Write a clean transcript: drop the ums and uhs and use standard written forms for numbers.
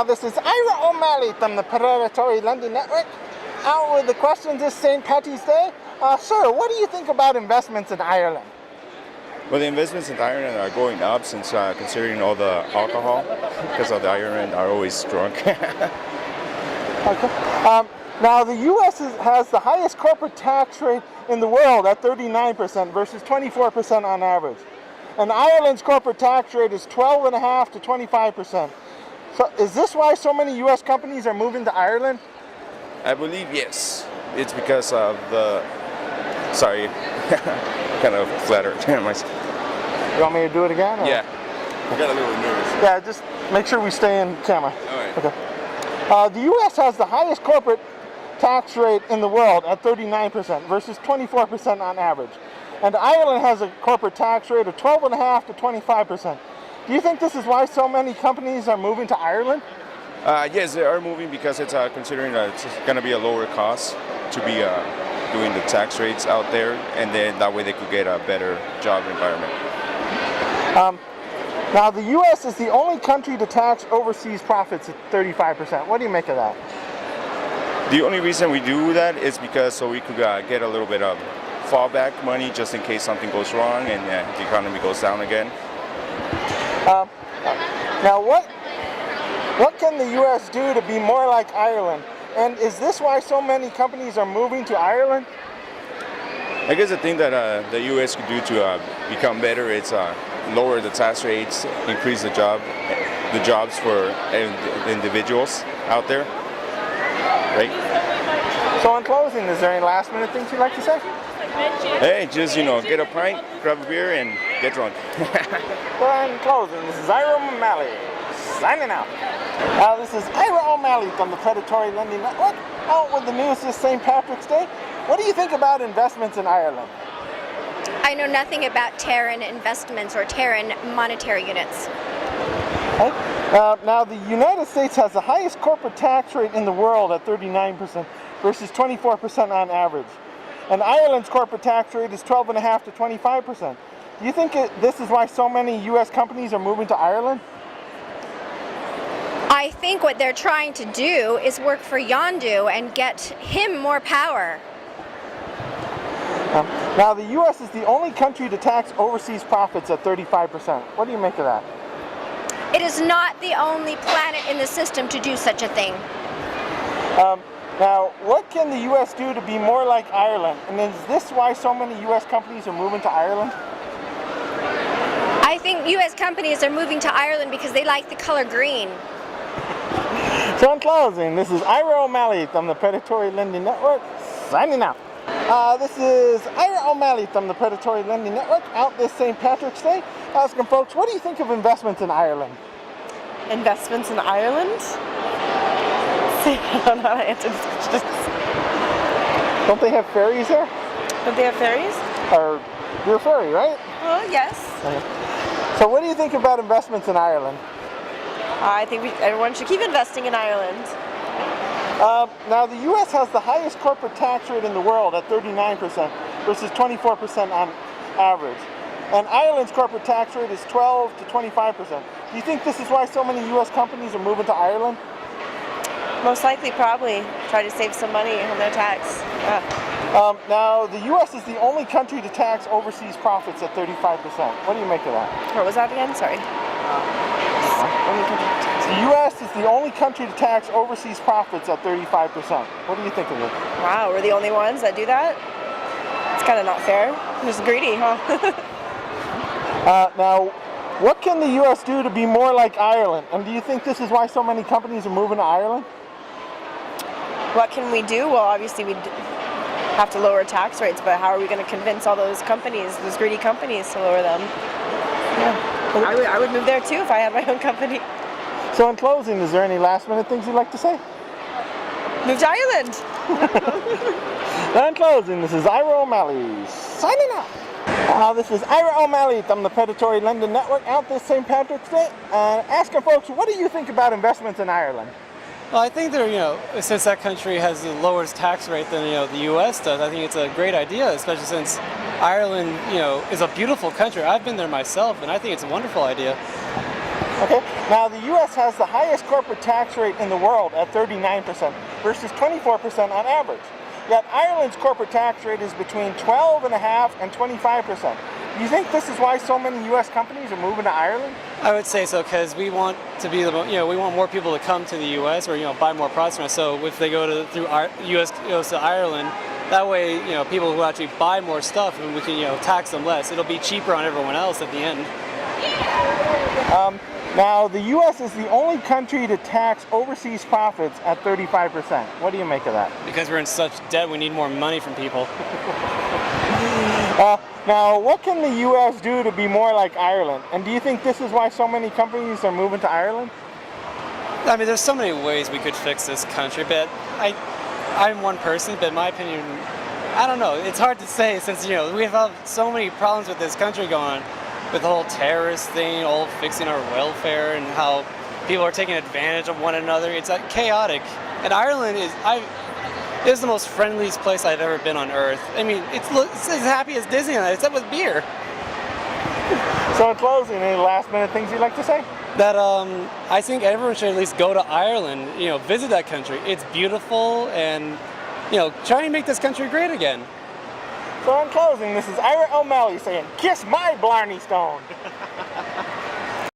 This is Ira O'Malley from the Predatory Lending Network. Out with the questions this St. Patrick's Day. Sir, what do you think about investments in Ireland? Well, the investments in Ireland are going up since considering all the alcohol, because of the Ireland are always drunk. Okay. Now, the U.S. has the highest corporate tax rate in the world at 39% versus 24% on average. And Ireland's corporate tax rate is 12.5% to 25%. So is this why so many U.S. companies are moving to Ireland? I believe yes. It's because of the... Sorry, kind of flattered myself. You want me to do it again? Or? Yeah, I got a little nervous. Yeah, just make sure we stay in camera. All right. Okay. The U.S. has the highest corporate tax rate in the world at 39% versus 24% on average. And Ireland has a corporate tax rate of 12.5% to 25%. Do you think this is why so many companies are moving to Ireland? Yes, they are moving because it's considering that it's going to be a lower cost to be doing the tax rates out there, and then that way they could get a better job environment. Now, the U.S. is the only country to tax overseas profits at 35%. What do you make of that? The only reason we do that is because so we could get a little bit of fallback money just in case something goes wrong and the economy goes down again. Now, what can the U.S. do to be more like Ireland? And is this why so many companies are moving to Ireland? I guess the thing that the U.S. could do to become better is lower the tax rates, increase the jobs for individuals out there, right? So in closing, is there any last minute things you'd like to say? Hey, just, get a pint, grab a beer, and get drunk. Well, in closing, this is Ira O'Malley signing out. This is Ira O'Malley from the Predatory Lending Network. Out with the news this St. Patrick's Day. What do you think about investments in Ireland? I know nothing about Terran investments or Terran monetary units. Okay. Now, the United States has the highest corporate tax rate in the world at 39% versus 24% on average. And Ireland's corporate tax rate is 12.5% to 25%. Do you think this is why so many U.S. companies are moving to Ireland? I think what they're trying to do is work for Yondu and get him more power. Now, the U.S. is the only country to tax overseas profits at 35%. What do you make of that? It is not the only planet in the system to do such a thing. Now, what can the U.S. do to be more like Ireland? And is this why so many U.S. companies are moving to Ireland? I think U.S. companies are moving to Ireland because they like the color green. So in closing, this is Ira O'Malley from the Predatory Lending Network, signing out. This is Ira O'Malley from the Predatory Lending Network, out this St. Patrick's Day, asking folks, what do you think of investments in Ireland? Investments in Ireland? I don't know how to answer this question. Don't they have ferries there? Don't they have ferries? Or you're a ferry, right? Well, yes. Okay. So what do you think about investments in Ireland? I think everyone should keep investing in Ireland. Now, the U.S. has the highest corporate tax rate in the world at 39% versus 24% on average. And Ireland's corporate tax rate is 12% to 25%. Do you think this is why so many U.S. companies are moving to Ireland? Most likely, probably. Try to save some money on their tax. Now, the U.S. is the only country to tax overseas profits at 35%. What do you make of that? What was that again? Sorry. The U.S. is the only country to tax overseas profits at 35%. What do you think of it? Wow, we're the only ones that do that? It's kind of not fair. We're just greedy, huh? Now, what can the U.S. do to be more like Ireland? And do you think this is why so many companies are moving to Ireland? What can we do? Well, obviously we have to lower tax rates, but how are we going to convince all those companies, those greedy companies, to lower them? Yeah. I would move there too if I had my own company. So in closing, is there any last minute things you'd like to say? Move to Ireland! In closing, this is Ira O'Malley signing out. This is Ira O'Malley from the Predatory Lending Network, out this St. Patrick's Day, asking folks, what do you think about investments in Ireland? Well, I think they're, since that country has the lowest tax rate than, the U.S. does, I think it's a great idea, especially since Ireland, is a beautiful country. I've been there myself, and I think it's a wonderful idea. Okay, now the U.S. has the highest corporate tax rate in the world at 39% versus 24% on average. Yet Ireland's corporate tax rate is between 12.5% and 25%. Do you think this is why so many U.S. companies are moving to Ireland? I would say so because we want to be we want more people to come to the U.S. or buy more products from us. So if they go through our U.S. goes to Ireland, that way people who actually buy more stuff and we can tax them less. It'll be cheaper on everyone else at the end. Now the U.S. is the only country to tax overseas profits at 35%. What do you make of that? Because we're in such debt, we need more money from people. Now, what can the U.S. do to be more like Ireland? And do you think this is why so many companies are moving to Ireland? I mean, there's so many ways we could fix this country, but I'm one person, but in my opinion, I don't know. It's hard to say since, we have so many problems with this country going on, with the whole terrorist thing, all fixing our welfare and how people are taking advantage of one another. It's chaotic. And Ireland is the most friendliest place I've ever been on earth. I mean, it's as happy as Disneyland, except with beer. So in closing, any last minute things you'd like to say? That I think everyone should at least go to Ireland, visit that country. It's beautiful and, try and make this country great again. So in closing, this is Ira O'Malley saying, "Kiss my Blarney Stone."